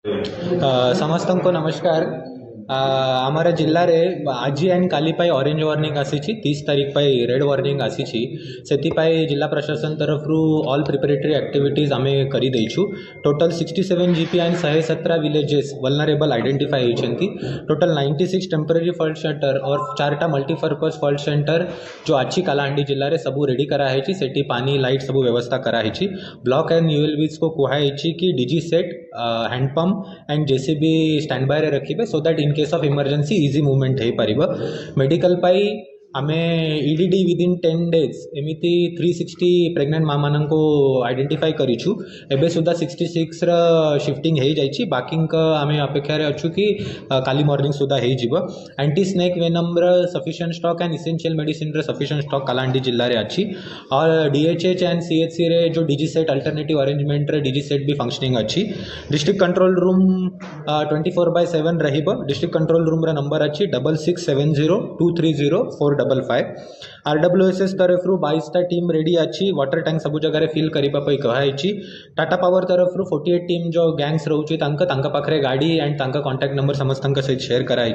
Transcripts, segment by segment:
समस्त को नमस्कार। आमर जिले में आज एंड काली ऑरेंज वार्निंग आसी 30 तारीख पर रेड वार्निंग आसी से जिला प्रशासन तरफ ऑल प्रिपरेटरी एक्टिविटीज आम कर total 67 GP and 117 villages vulnerable identify होती। टोटल 96 टेम्पररी फॉल्ट सेंटर और 4टा मल्टीपर्पज फॉल्ट सेंटर जो आछि कालाहांडी जिले में सबू रेडी कराई से पानी लाइट सब व्यवस्था कराई। ब्लॉक एंड यूएलबीज को कहुई कि DG set hand pump and JCB stand by रखिए so that in case of emergency easy movement हो पार। मेडिकल पाई आम ईडीडी विदिन 10 डेज एमती 360 प्रेग्नेंट माँ मान को आइडेंटिफाई करूँ। एबे सुधा 66 शिफ्टिंग हो जाइए। बाकी आम अपेक्षार अच्छु कि काली मॉर्निंग सुधा हो। एंटी स्नेक वेनम्र sufficient stock and essential medicine sufficient stock Kalahandi जिले में अच्छी। और डीएचएच एंड सीएचसी रे जो डीजी सेट अल्टरनेटिव अरेंजमेंट रे डीजी सेट भी फंक्शनिंग अच्छी। डिस्ट्रिक्ट कंट्रोल रूम 24/7 रहिबो। डिस्ट्रिक्ट कंट्रोल रूम रा नंबर अच्छी 6670230455। आरडब्ल्यूएसएस तरफ 22टा टीम रेडी अच्छी। वाटर टैंक सब जगह फिल करने कहुई। टाटा पावर तरफ 48 टीम जो गैंग्स रोचे पाखे गाड़ी एंड कॉन्टैक्ट नंबर समस्त सहित शेयर कराई।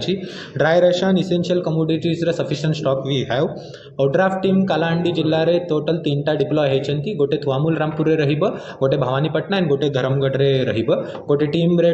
Dry ration essential commodities sufficient stock we have. ODRAF team Kalahandi जिले में टोटल 3टा डिप्लॉय होती। गोटे थुआमूल रामपुर रे रहिबो, गोटे भवानीपटना एंड गोटे धर्मगढ़ रे रहिबो। गोटे टीम रे